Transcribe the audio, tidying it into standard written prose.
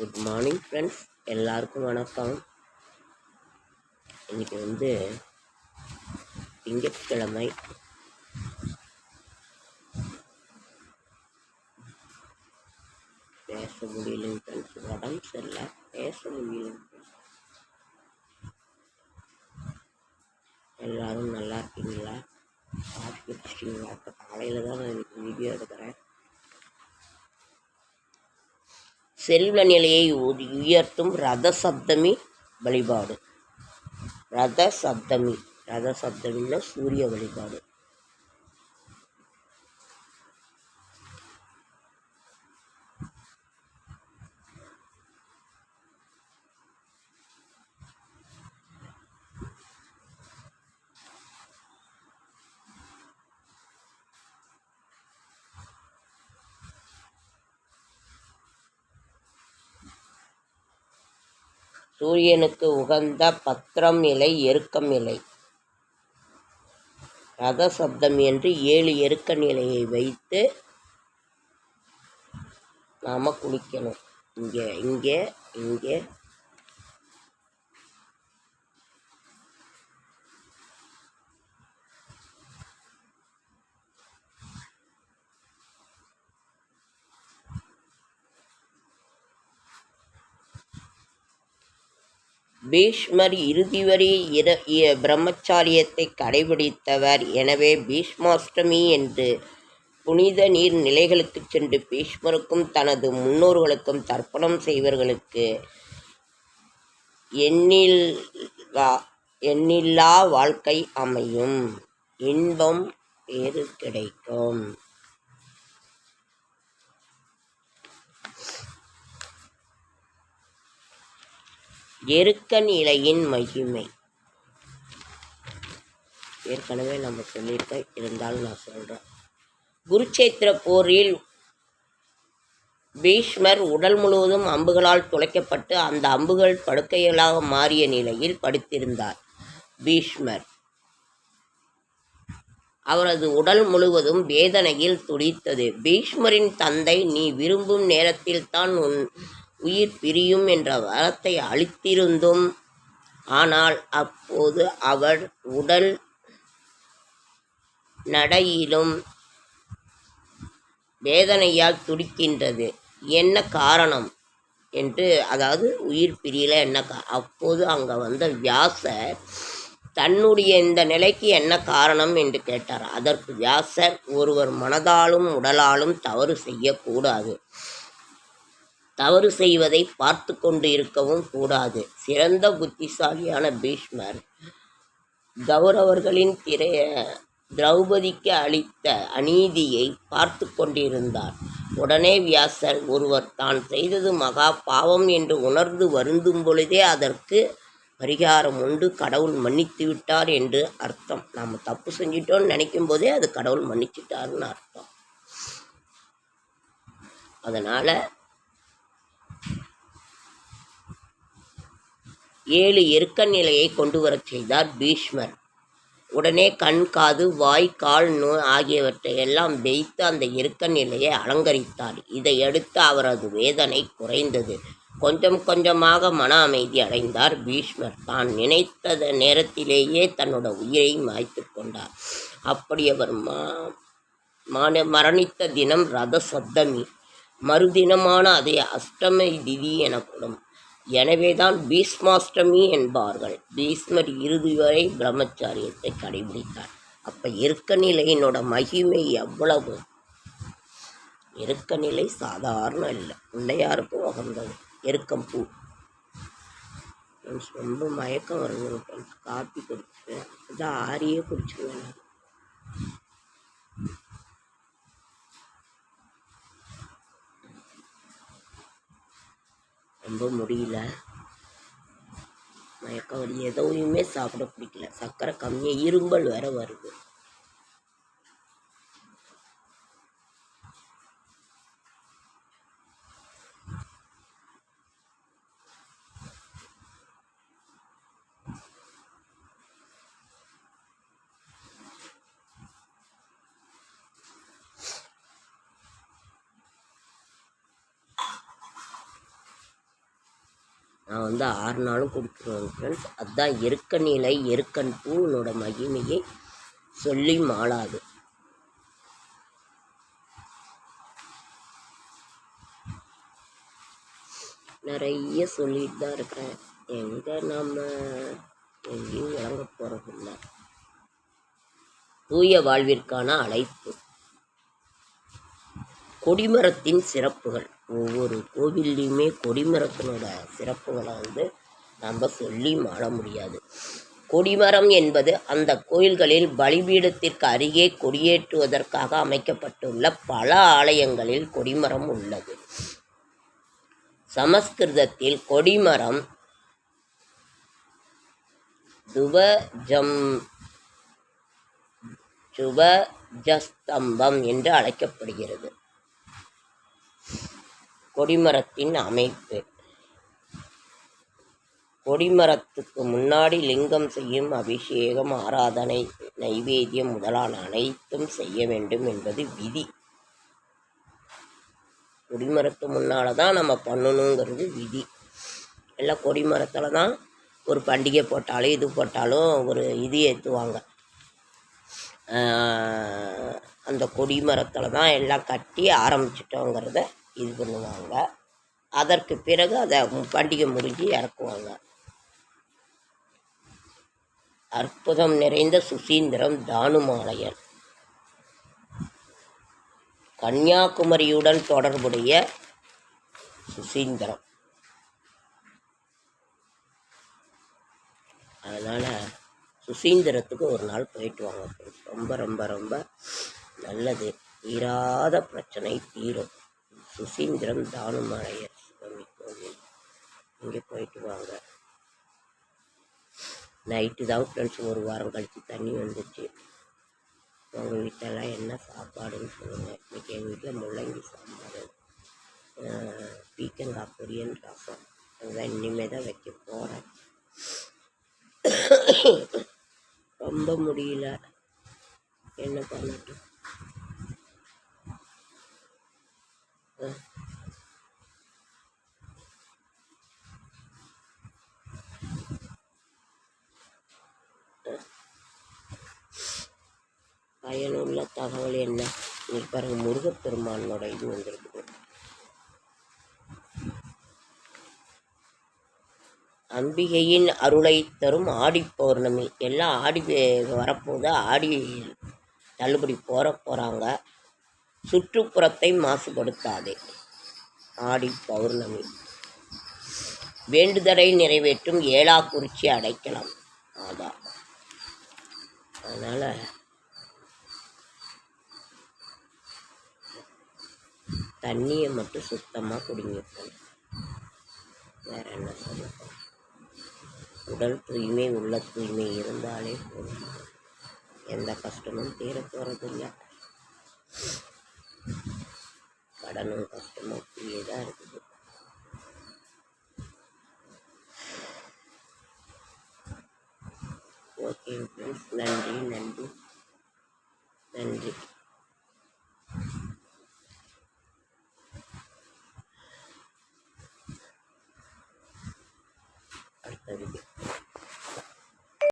Good morning friends, எல்லாருக்கும் வணக்கம். இன்னைக்கு திங்கட்கிழமை. பேச முடியலைங்க ஃப்ரெண்ட்ஸ், உடம்பு சரியில்லை, பேச முடியலைங்க. எல்லாரும் நல்லா இருக்கீங்களா? காஃபி குடிச்சிட்டிங்களா? இப்போ காலையில் தான் நான் இன்னைக்கு வீடியோ எடுக்கிறேன். செல்வ நிலையை உயர்த்தும் ரத சப்தமி வழிபாடு. ரத சப்தமின்னா சூரிய வழிபாடு. சூரியனுக்கு உகந்த பத்திரம் இலை, எருக்கம் இலை. ரத சப்தமி என்று 7 எருக்க நிலையை வைத்து நாம குளிக்கணும். இங்கே இங்கே இங்கே பீஷ்மர் இறுதி வரை பிரம்மச்சாரியத்தை கடைபிடித்தவர். எனவே பீஷ்மாஷ்டமி என்று புனித நீர் நிலைகளுக்கு சென்று பீஷ்மருக்கும் தனது முன்னோர்களுக்கும் தர்ப்பணம் செய்வர்களுக்கு எண்ணில்லா வாழ்க்கை அமையும், இன்பம் பேறு கிடைக்கும். எருக்கன் இலையின் மகிமை ஏற்கனவே நம்ம சொல்லியிருக்கோம், இருந்தாலும் நான் சொல்கிறேன். குருச்சேத்திர போரில் பீஷ்மர் உடல் முழுவதும் அம்புகளால் துளைக்கப்பட்டு அந்த அம்புகள் படுக்கைகளாக மாறிய நிலையில் படுத்திருந்தார். பீஷ்மர் அவரது உடல் முழுவதும் வேதனையில் துடித்தது. பீஷ்மரின் தந்தை, நீ விரும்பும் நேரத்தில்தான் உன் உயிர் பிரியும் என்ற வரத்தை அளித்திருந்தும், ஆனால் அப்போது அவர் உடல் நடையிலும் வேதனையால் துடிக்கின்றது. என்ன காரணம் என்று, அதாவது உயிர் பிரியல என்ன. அப்போது அங்கே வந்த வியாசர் தன்னுடைய இந்த நிலைக்கு என்ன காரணம் என்று கேட்டார். அதற்கு வியாசர், ஒருவர் மனதாலும் உடலாலும் தவறு செய்யக்கூடாது, தவறு செய்வதை பார்த்து கொண்டு இருக்கவும் கூடாது. சிறந்த புத்திசாலியான பீஷ்மர் கௌரவர்களின் திரௌபதிக்கு அளித்த அநீதியை பார்த்து கொண்டிருந்தார். உடனே வியாசர், ஒருவர் தான் செய்தது மகா பாவம் என்று உணர்ந்து வருந்தும் பொழுதே அதற்கு பரிகாரம் உண்டு, கடவுள் மன்னித்து விட்டார் என்று அர்த்தம். நாம் தப்பு செஞ்சிட்டோன்னு நினைக்கும் போதே அது கடவுள் மன்னிச்சிட்டாருன்னு அர்த்தம். அதனால் 7 எருக்க நிலையை கொண்டு வரச் செய்தார் பீஷ்மர். உடனே கண், காது, வாய், கால் ஆகியவற்றை எல்லாம் வைத்து அந்த எருக்க நிலையை அலங்கரித்தார். இதையடுத்து அவரது வேதனை குறைந்தது. கொஞ்சம் கொஞ்சமாக மன அமைதி அடைந்தார் பீஷ்மர். தான் நினைத்த நேரத்திலேயே தன்னோட உயிரை மாய்த்து கொண்டார். அப்படி அவர் மரணித்த தினம் ரத சப்தமி. மறுதினமான அதை அஷ்டமி திதி எனப்படும். எனவேதான் பீஷ்மாஷ்டமி என்பார்கள். பீஷ்மர் இறுதி வரை பிரம்மச்சாரியத்தை கடைபிடித்தார். அப்போ எருக்க நிலையினோட மகிமை எவ்வளவு! எருக்க நிலை சாதாரண இல்லை, பிள்ளையாருக்கும் உகந்தது. எருக்கம் பூ. ரொம்ப மயக்கம் வருது ஃப்ரெண்ட்ஸ். காப்பி குடிச்சுவேன், அதான் ஆரியே குடிச்சுவேன். ரொம்ப முடியல, மயக்கம் வருது. எதுவுமே சாப்பிட பிடிக்கல, சர்க்கரை கம்மியாக, இரும்பல் வேற வருது. நான் 6 நாளும் குடிக்கிறேன் ஃப்ரெண்ட்ஸ். அதுதான் எருக்கன் இலை எருக்கன் பூனோட மகிமையை சொல்லி மாளாது. நிறைய சொல்லிட்டு தான் இருக்கிறேன். எங்கே நம்ம எங்கேயும் விளங்க போகிறதில்ல. தூய வாழ்விற்கான அழைப்பு. கொடிமரத்தின் சிறப்புகள். ஒவ்வொரு கோவில்லையுமே கொடிமரத்தினோட சிறப்புகளை நம்ம சொல்லி மாற முடியாது. கொடிமரம் என்பது அந்த கோயில்களில் பலிபீடத்திற்கு அருகே கொடியேற்றுவதற்காக அமைக்கப்பட்டுள்ள பல ஆலயங்களில் கொடிமரம் உள்ளது. சமஸ்கிருதத்தில் கொடிமரம் துவஜஸ்தம்பம் என்று அழைக்கப்படுகிறது. கொடிமரத்தின் அமைப்பு. கொடிமரத்துக்கு முன்னாடி லிங்கம் செய்யும் அபிஷேகம், ஆராதனை, நைவேத்தியம் முதலான அனைத்தும் செய்ய வேண்டும் என்பது விதி. கொடிமரத்து முன்னால் தான் நம்ம பண்ணணுங்கிறது விதி. எல்லாம் கொடிமரத்தில் தான் ஒரு பண்டிகை போட்டாலும் இது போட்டாலும் ஒரு இது ஏற்றுவாங்க. அந்த கொடிமரத்தில் தான் எல்லாம் கட்டி ஆரம்பிச்சிட்டோங்கிறத இது பண்ணுவாங்க. அதற்கு பிறகு அதை பண்டிகை முடிஞ்சு இறக்குவாங்க. அற்புதம் நிறைந்த சுசீந்திரம் தானுமாலயன். கன்னியாகுமரியுடன் தொடர்புடைய சுசீந்திரம். அதனால் சுசீந்திரத்துக்கு ஒரு நாள் போயிட்டு வாங்க. ரொம்ப ரொம்ப ரொம்ப நல்லது. தீராத பிரச்சனை தீரும். சுசீந்திரம் தானுமாலயர் சுவாமி கோவில், இங்கே போயிட்டு வாங்க. நைட்டு தான் ஃப்ரெண்ட்ஸ், ஒரு வாரம் கழித்து தண்ணி வந்துச்சு. உங்கள் வீட்டிலலாம் என்ன சாப்பாடுன்னு சொல்லுங்கள். இன்றைக்கி எங்கள் வீட்டில் முள்ளங்கி சாம்பார், பீக்கங்காய் பொரியல், ரசம். அதுதான் இனிமேல் தான் வைக்க போகிறேன். ரொம்ப முடியல, என்ன பண்ணட்டும். பயனுள்ள தகவல் என்ன? இன்னைக்கு பாருங்க, முருகப்பெருமானோட இது வந்திருக்குது. அம்பிகையின் அருளை தரும் ஆடி பௌர்ணமி. எல்லாம் ஆடி வரப்போது. ஆடி தள்ளுபடி போகிறாங்க. சுற்றுப்புறத்தை மாசுபடுத்தாதே. ஆடி பௌர்ணமி. வேண்டுதலை நிறைவேற்றும் ஏலாக்குறிச்சி அடைக்கலாம். அதான் அதனால் தண்ணியை மட்டும் சுத்தமாக குடிங்க. வேற என்ன சொல்ல? உடல் தூய்மை, உள்ள தூய்மை இருந்தாலே போதும். எந்த கஷ்டமும் தீர போகிறதில்லை. கடனும் கஷ்டமும் அப்படியே தான் இருக்குது. ஓகே ஃப்ரெண்ட்ஸ், நன்றி நன்றி நன்றி.